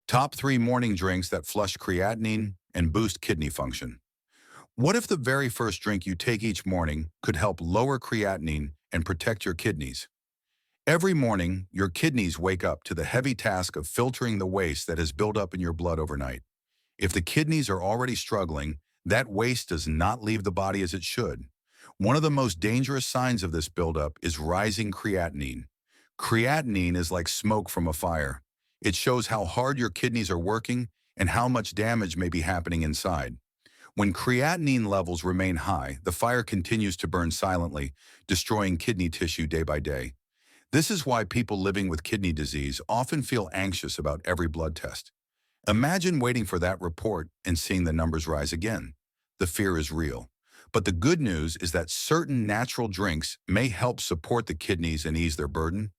Top 3 morning drinks that flush creatinine and boost kidney function. What if the very first drink you take each morning could help lower creatinine and protect your kidneys? Every morning, your kidneys wake up to the heavy task of filtering the waste that has built up in your blood overnight. If the kidneys are already struggling, that waste does not leave the body as it should. One of the most dangerous signs of this buildup is rising creatinine. Creatinine is like smoke from a fire. It shows how hard your kidneys are working and how much damage may be happening inside. When creatinine levels remain high, the fire continues to burn silently, destroying kidney tissue day by day. This is why people living with kidney disease often feel anxious about every blood test. Imagine waiting for that report and seeing the numbers rise again. The fear is real. But the good news is that certain natural drinks may help support the kidneys and ease their burden.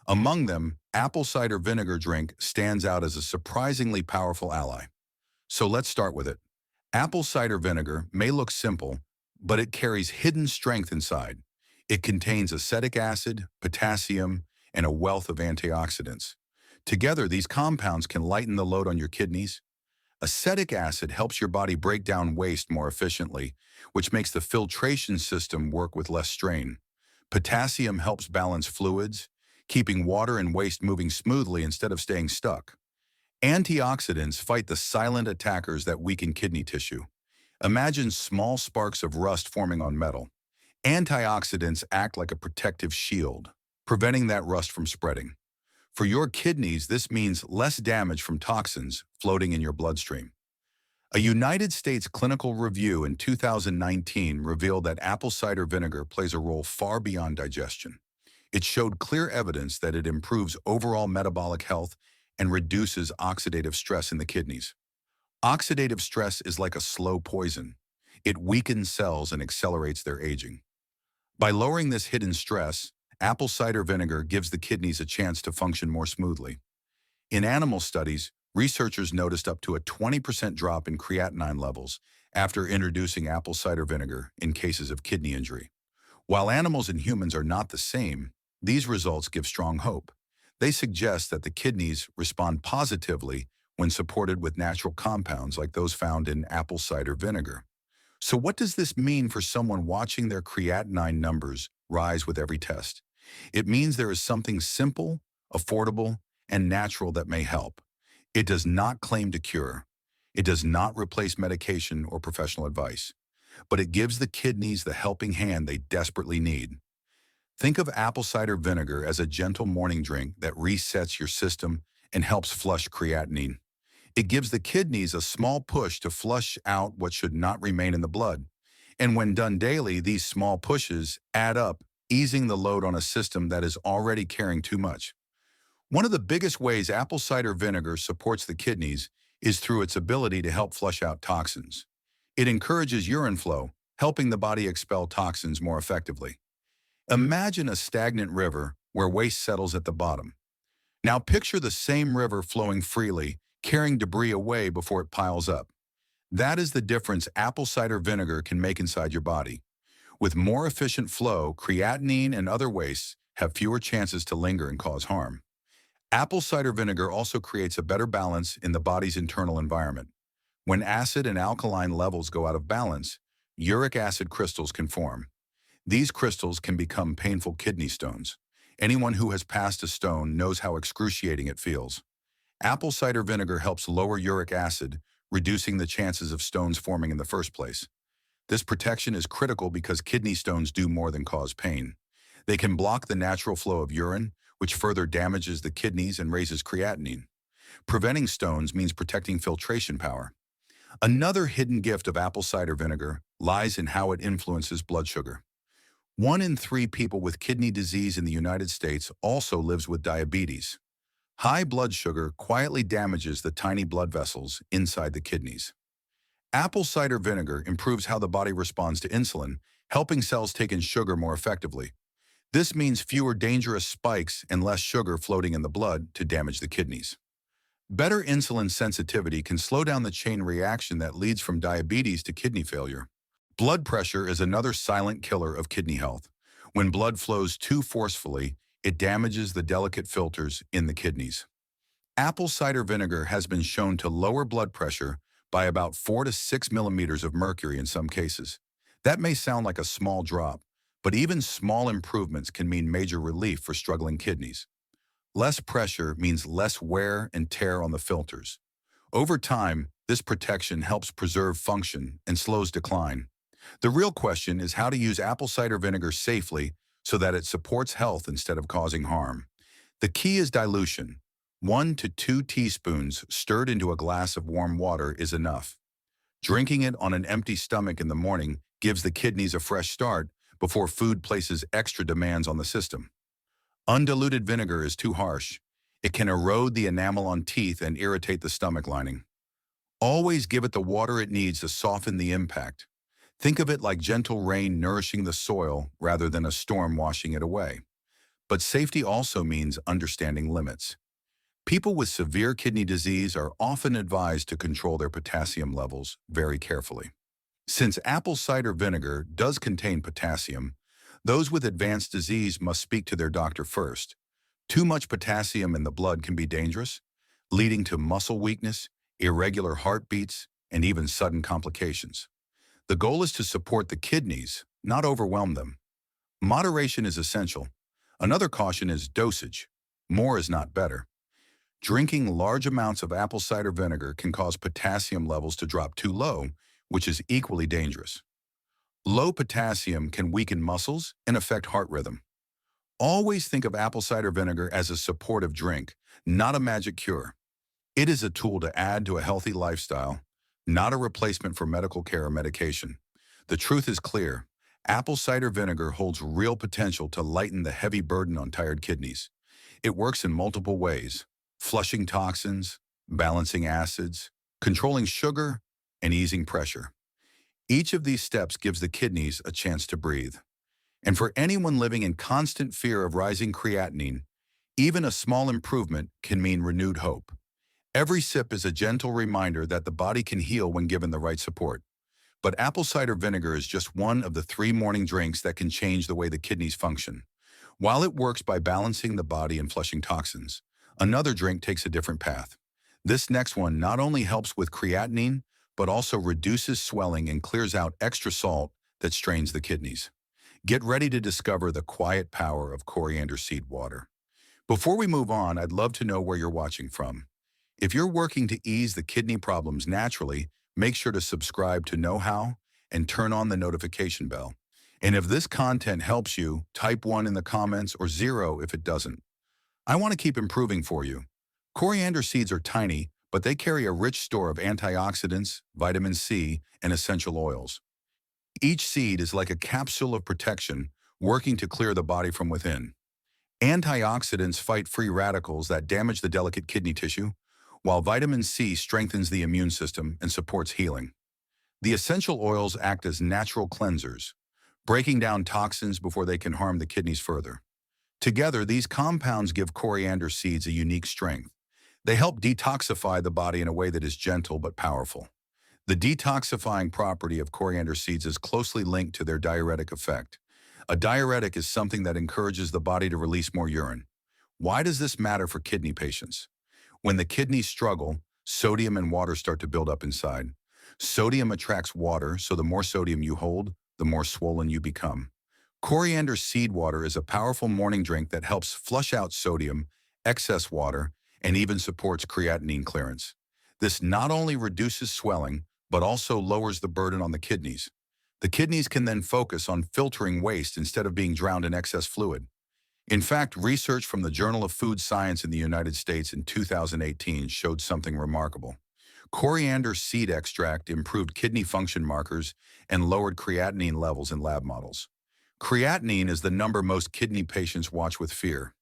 Among them, apple cider vinegar drink stands out as a surprisingly powerful ally. So let's start with it. Apple cider vinegar may look simple, but it carries hidden strength inside. It contains acetic acid, potassium, and a wealth of antioxidants. Together, these compounds can lighten the load on your kidneys. Acetic acid helps your body break down waste more efficiently, which makes the filtration system work with less strain. Potassium helps balance fluids, keeping water and waste moving smoothly instead of staying stuck. Antioxidants fight the silent attackers that weaken kidney tissue. Imagine small sparks of rust forming on metal. Antioxidants act like a protective shield, preventing that rust from spreading. For your kidneys, this means less damage from toxins floating in your bloodstream. A United States clinical review in 2019 revealed that apple cider vinegar plays a role far beyond digestion. It showed clear evidence that it improves overall metabolic health and reduces oxidative stress in the kidneys. Oxidative stress is like a slow poison. It weakens cells and accelerates their aging. By lowering this hidden stress, apple cider vinegar gives the kidneys a chance to function more smoothly. In animal studies, researchers noticed up to a 20% drop in creatinine levels after introducing apple cider vinegar in cases of kidney injury. While animals and humans are not the same, these results give strong hope. They suggest that the kidneys respond positively when supported with natural compounds like those found in apple cider vinegar. So what does this mean for someone watching their creatinine numbers rise with every test? It means there is something simple, affordable, and natural that may help. It does not claim to cure. It does not replace medication or professional advice, but it gives the kidneys the helping hand they desperately need. Think of apple cider vinegar as a gentle morning drink that resets your system and helps flush creatinine. It gives the kidneys a small push to flush out what should not remain in the blood. And when done daily, these small pushes add up, easing the load on a system that is already carrying too much. One of the biggest ways apple cider vinegar supports the kidneys is through its ability to help flush out toxins. It encourages urine flow, helping the body expel toxins more effectively. Imagine a stagnant river where waste settles at the bottom. Now picture the same river flowing freely, carrying debris away before it piles up. That is the difference apple cider vinegar can make inside your body. With more efficient flow, creatinine and other wastes have fewer chances to linger and cause harm. Apple cider vinegar also creates a better balance in the body's internal environment. When acid and alkaline levels go out of balance, uric acid crystals can form. These crystals can become painful kidney stones. Anyone who has passed a stone knows how excruciating it feels. Apple cider vinegar helps lower uric acid, reducing the chances of stones forming in the first place. This protection is critical because kidney stones do more than cause pain. They can block the natural flow of urine, which further damages the kidneys and raises creatinine. Preventing stones means protecting filtration power. Another hidden gift of apple cider vinegar lies in how it influences blood sugar. 1 in 3 people with kidney disease in the United States also lives with diabetes. High blood sugar quietly damages the tiny blood vessels inside the kidneys. Apple cider vinegar improves how the body responds to insulin, helping cells take in sugar more effectively. This means fewer dangerous spikes and less sugar floating in the blood to damage the kidneys. Better insulin sensitivity can slow down the chain reaction that leads from diabetes to kidney failure. Blood pressure is another silent killer of kidney health. When blood flows too forcefully, it damages the delicate filters in the kidneys. Apple cider vinegar has been shown to lower blood pressure by about 4 to 6 millimeters of mercury in some cases. That may sound like a small drop, but even small improvements can mean major relief for struggling kidneys. Less pressure means less wear and tear on the filters. Over time, this protection helps preserve function and slows decline. The real question is how to use apple cider vinegar safely so that it supports health instead of causing harm. The key is dilution. 1 to 2 teaspoons stirred into a glass of warm water is enough. Drinking it on an empty stomach in the morning gives the kidneys a fresh start before food places extra demands on the system. Undiluted vinegar is too harsh. It can erode the enamel on teeth and irritate the stomach lining. Always give it the water it needs to soften the impact. Think of it like gentle rain nourishing the soil rather than a storm washing it away. But safety also means understanding limits. People with severe kidney disease are often advised to control their potassium levels very carefully. Since apple cider vinegar does contain potassium, those with advanced disease must speak to their doctor first. Too much potassium in the blood can be dangerous, leading to muscle weakness, irregular heartbeats, and even sudden complications. The goal is to support the kidneys, not overwhelm them. Moderation is essential. Another caution is dosage. More is not better. Drinking large amounts of apple cider vinegar can cause potassium levels to drop too low, which is equally dangerous. Low potassium can weaken muscles and affect heart rhythm. Always think of apple cider vinegar as a supportive drink, not a magic cure. It is a tool to add to a healthy lifestyle, not a replacement for medical care or medication. The truth is clear. Apple cider vinegar holds real potential to lighten the heavy burden on tired kidneys. It works in multiple ways: flushing toxins, balancing acids, controlling sugar, and easing pressure. Each of these steps gives the kidneys a chance to breathe. And for anyone living in constant fear of rising creatinine, even a small improvement can mean renewed hope. Every sip is a gentle reminder that the body can heal when given the right support. But apple cider vinegar is just one of the 3 morning drinks that can change the way the kidneys function. While it works by balancing the body and flushing toxins, another drink takes a different path. This next one not only helps with creatinine, but also reduces swelling and clears out extra salt that strains the kidneys. Get ready to discover the quiet power of coriander seed water. Before we move on, I'd love to know where you're watching from. If you're working to ease the kidney problems naturally, make sure to subscribe to Knowhow and turn on the notification bell. And if this content helps you, type 1 in the comments or 0 if it doesn't. I want to keep improving for you. Coriander seeds are tiny, but they carry a rich store of antioxidants, vitamin C, and essential oils. Each seed is like a capsule of protection, working to clear the body from within. Antioxidants fight free radicals that damage the delicate kidney tissue, while vitamin C strengthens the immune system and supports healing. The essential oils act as natural cleansers, breaking down toxins before they can harm the kidneys further. Together, these compounds give coriander seeds a unique strength. They help detoxify the body in a way that is gentle but powerful. The detoxifying property of coriander seeds is closely linked to their diuretic effect. A diuretic is something that encourages the body to release more urine. Why does this matter for kidney patients? When the kidneys struggle, sodium and water start to build up inside. Sodium attracts water, so the more sodium you hold, the more swollen you become. Coriander seed water is a powerful morning drink that helps flush out sodium, excess water, and even supports creatinine clearance. This not only reduces swelling, but also lowers the burden on the kidneys. The kidneys can then focus on filtering waste instead of being drowned in excess fluid. In fact, research from the Journal of Food Science in the United States in 2018 showed something remarkable. Coriander seed extract improved kidney function markers and lowered creatinine levels in lab models. Creatinine is the number most kidney patients watch with fear.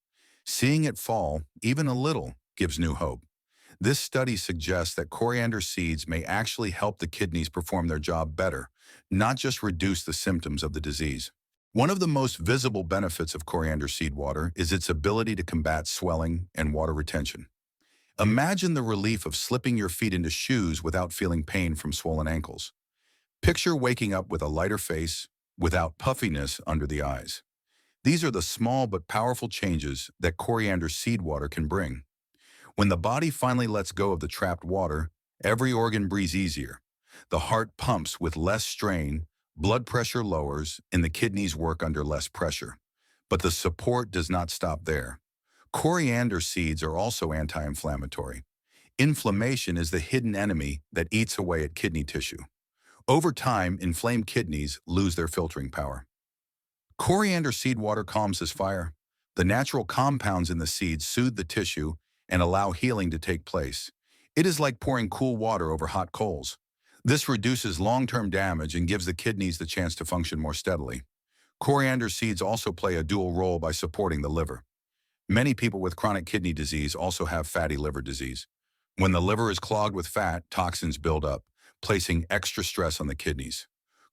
Seeing it fall, even a little, gives new hope. This study suggests that coriander seeds may actually help the kidneys perform their job better, not just reduce the symptoms of the disease. One of the most visible benefits of coriander seed water is its ability to combat swelling and water retention. Imagine the relief of slipping your feet into shoes without feeling pain from swollen ankles. Picture waking up with a lighter face, without puffiness under the eyes. These are the small but powerful changes that coriander seed water can bring. When the body finally lets go of the trapped water, every organ breathes easier. The heart pumps with less strain, blood pressure lowers, and the kidneys work under less pressure. But the support does not stop there. Coriander seeds are also anti-inflammatory. Inflammation is the hidden enemy that eats away at kidney tissue. Over time, inflamed kidneys lose their filtering power. Coriander seed water calms this fire. The natural compounds in the seeds soothe the tissue and allow healing to take place. It is like pouring cool water over hot coals. This reduces long-term damage and gives the kidneys the chance to function more steadily. Coriander seeds also play a dual role by supporting the liver. Many people with chronic kidney disease also have fatty liver disease. When the liver is clogged with fat, toxins build up, placing extra stress on the kidneys.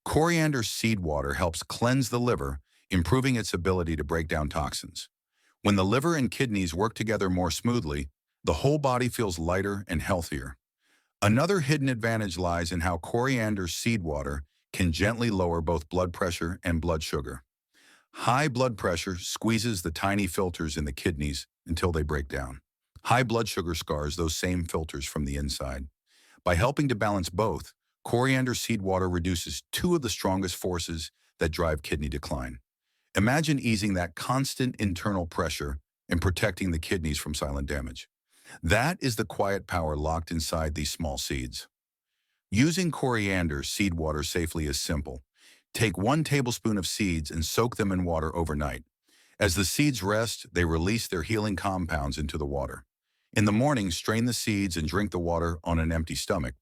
Coriander seed water helps cleanse the liver, improving its ability to break down toxins. When the liver and kidneys work together more smoothly, the whole body feels lighter and healthier. Another hidden advantage lies in how coriander seed water can gently lower both blood pressure and blood sugar. High blood pressure squeezes the tiny filters in the kidneys until they break down. High blood sugar scars those same filters from the inside. By helping to balance both, coriander seed water reduces two of the strongest forces that drive kidney decline. Imagine easing that constant internal pressure and protecting the kidneys from silent damage. That is the quiet power locked inside these small seeds. Using coriander seed water safely is simple. Take 1 tablespoon of seeds and soak them in water overnight. As the seeds rest, they release their healing compounds into the water. In the morning, strain the seeds and drink the water on an empty stomach.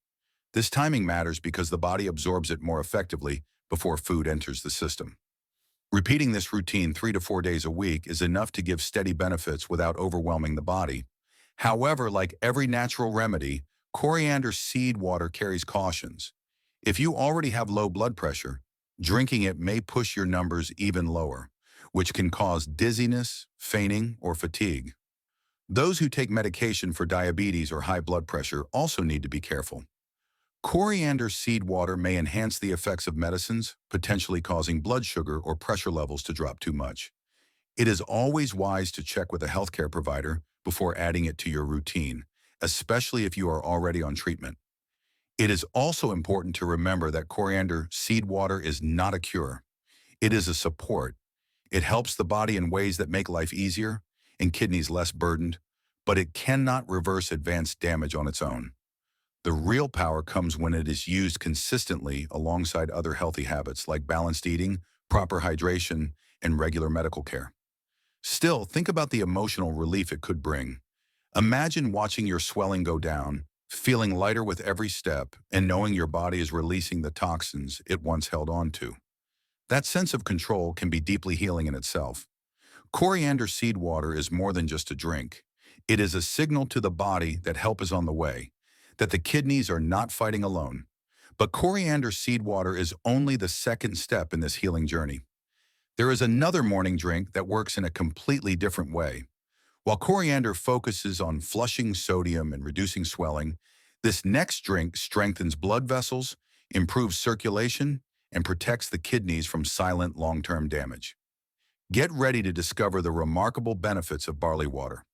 This timing matters because the body absorbs it more effectively before food enters the system. Repeating this routine 3 to 4 days a week is enough to give steady benefits without overwhelming the body. However, like every natural remedy, coriander seed water carries cautions. If you already have low blood pressure, drinking it may push your numbers even lower, which can cause dizziness, fainting, or fatigue. Those who take medication for diabetes or high blood pressure also need to be careful. Coriander seed water may enhance the effects of medicines, potentially causing blood sugar or pressure levels to drop too much. It is always wise to check with a healthcare provider before adding it to your routine, especially if you are already on treatment. It is also important to remember that coriander seed water is not a cure. It is a support. It helps the body in ways that make life easier and kidneys less burdened, but it cannot reverse advanced damage on its own. The real power comes when it is used consistently alongside other healthy habits like balanced eating, proper hydration, and regular medical care. Still, think about the emotional relief it could bring. Imagine watching your swelling go down, feeling lighter with every step, and knowing your body is releasing the toxins it once held on to. That sense of control can be deeply healing in itself. Coriander seed water is more than just a drink. It is a signal to the body that help is on the way, that the kidneys are not fighting alone. But coriander seed water is only the second step in this healing journey. There is another morning drink that works in a completely different way. While coriander focuses on flushing sodium and reducing swelling, this next drink strengthens blood vessels, improves circulation, and protects the kidneys from silent long-term damage. Get ready to discover the remarkable benefits of barley water.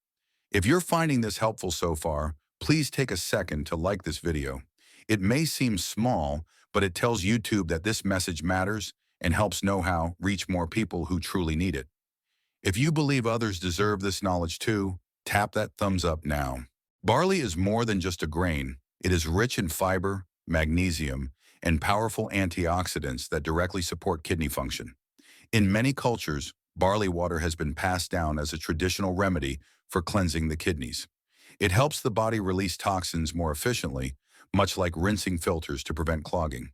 If you're finding this helpful so far, please take a second to like this video. It may seem small, but it tells YouTube that this message matters and helps Knowhow reach more people who truly need it. If you believe others deserve this knowledge too, tap that thumbs up now. Barley is more than just a grain. It is rich in fiber, magnesium, and powerful antioxidants that directly support kidney function. In many cultures, barley water has been passed down as a traditional remedy for cleansing the kidneys. It helps the body release toxins more efficiently, much like rinsing filters to prevent clogging.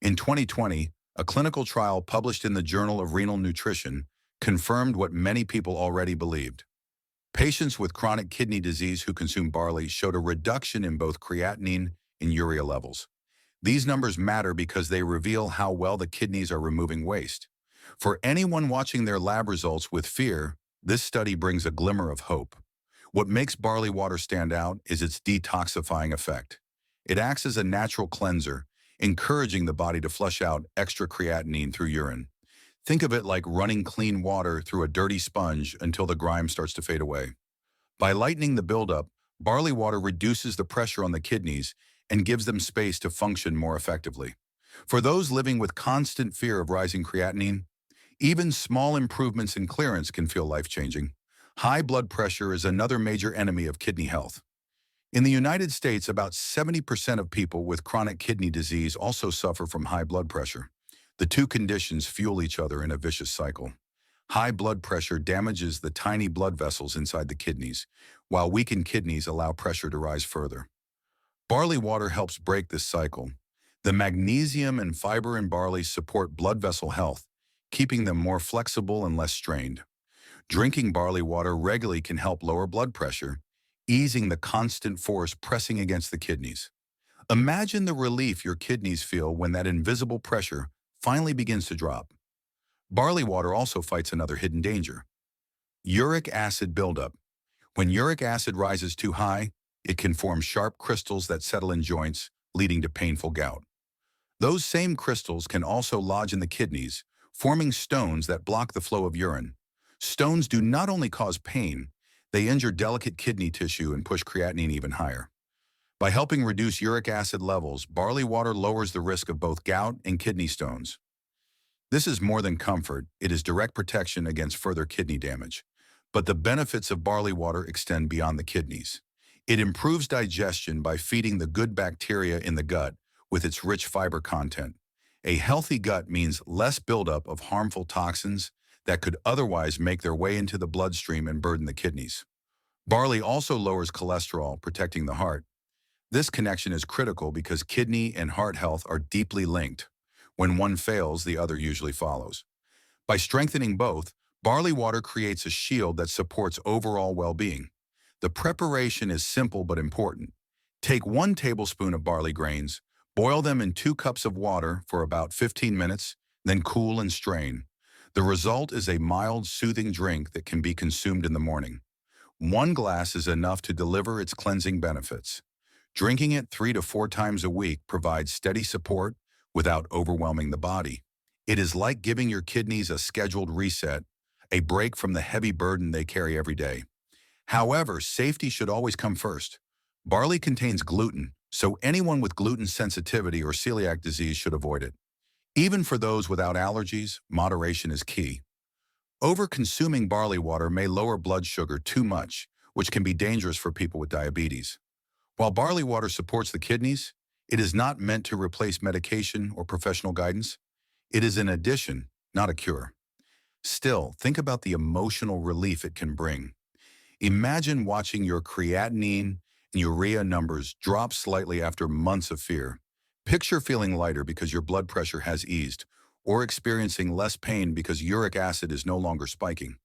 In 2020, a clinical trial published in the Journal of Renal Nutrition confirmed what many people already believed. Patients with chronic kidney disease who consume barley showed a reduction in both creatinine and urea levels. These numbers matter because they reveal how well the kidneys are removing waste. For anyone watching their lab results with fear, this study brings a glimmer of hope. What makes barley water stand out is its detoxifying effect. It acts as a natural cleanser, encouraging the body to flush out extra creatinine through urine. Think of it like running clean water through a dirty sponge until the grime starts to fade away. By lightening the buildup, Barley water reduces the pressure on the kidneys and gives them space to function more effectively. For those living with constant fear of rising creatinine, even small improvements in clearance can feel life-changing. High blood pressure is another major enemy of kidney health. In the United States, about 70% of people with chronic kidney disease also suffer from high blood pressure. The two conditions fuel each other in a vicious cycle. High blood pressure damages the tiny blood vessels inside the kidneys, while weakened kidneys allow pressure to rise further. Barley water helps break this cycle. The magnesium and fiber in barley support blood vessel health, keeping them more flexible and less strained. Drinking barley water regularly can help lower blood pressure, easing the constant force pressing against the kidneys. Imagine the relief your kidneys feel when that invisible pressure finally begins to drop. Barley water also fights another hidden danger: uric acid buildup. When uric acid rises too high, it can form sharp crystals that settle in joints, leading to painful gout. Those same crystals can also lodge in the kidneys, forming stones that block the flow of urine. Stones do not only cause pain, they injure delicate kidney tissue and push creatinine even higher. By helping reduce uric acid levels, barley water lowers the risk of both gout and kidney stones. This is more than comfort, it is direct protection against further kidney damage. But the benefits of barley water extend beyond the kidneys. It improves digestion by feeding the good bacteria in the gut with its rich fiber content. A healthy gut means less buildup of harmful toxins that could otherwise make their way into the bloodstream and burden the kidneys. Barley also lowers cholesterol, protecting the heart. This connection is critical because kidney and heart health are deeply linked. When one fails, the other usually follows. By strengthening both, barley water creates a shield that supports overall well-being. The preparation is simple but important. Take 1 tablespoon of barley grains, boil them in 2 cups of water for about 15 minutes, then cool and strain. The result is a mild, soothing drink that can be consumed in the morning. 1 glass is enough to deliver its cleansing benefits. Drinking it 3 to 4 times a week provides steady support without overwhelming the body. It is like giving your kidneys a scheduled reset, a break from the heavy burden they carry every day. However, safety should always come first. Barley contains gluten, so anyone with gluten sensitivity or celiac disease should avoid it. Even for those without allergies, moderation is key. Over-consuming barley water may lower blood sugar too much, which can be dangerous for people with diabetes. While barley water supports the kidneys, it is not meant to replace medication or professional guidance. It is an addition, not a cure. Still, think about the emotional relief it can bring. Imagine watching your creatinine and urea numbers drop slightly after months of fear. Picture feeling lighter because your blood pressure has eased, or experiencing less pain because uric acid is no longer spiking.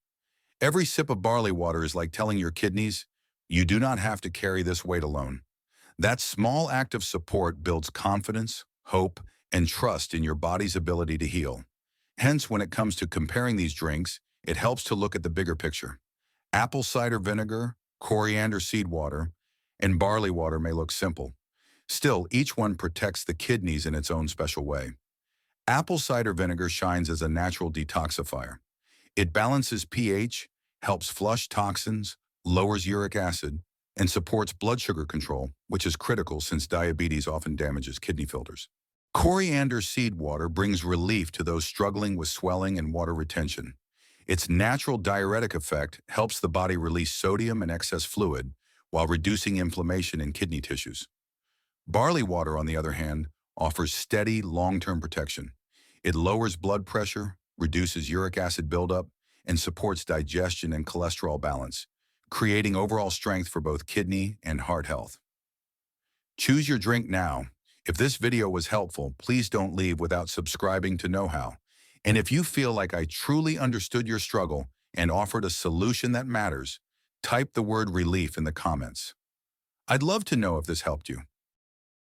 Every sip of barley water is like telling your kidneys, you do not have to carry this weight alone. That small act of support builds confidence, hope, and trust in your body's ability to heal. Hence, when it comes to comparing these drinks, it helps to look at the bigger picture. Apple cider vinegar, coriander seed water, and barley water may look simple. Still, each one protects the kidneys in its own special way. Apple cider vinegar shines as a natural detoxifier. It balances pH, helps flush toxins, lowers uric acid, and supports blood sugar control, which is critical since diabetes often damages kidney filters. Coriander seed water brings relief to those struggling with swelling and water retention. Its natural diuretic effect helps the body release sodium and excess fluid while reducing inflammation in kidney tissues. Barley water, on the other hand, offers steady, long-term protection. It lowers blood pressure, reduces uric acid buildup, and supports digestion and cholesterol balance, creating overall strength for both kidney and heart health. Choose your drink now. If this video was helpful, please don't leave without subscribing to Knowhow. And if you feel like I truly understood your struggle and offered a solution that matters, type the word relief in the comments. I'd love to know if this helped you.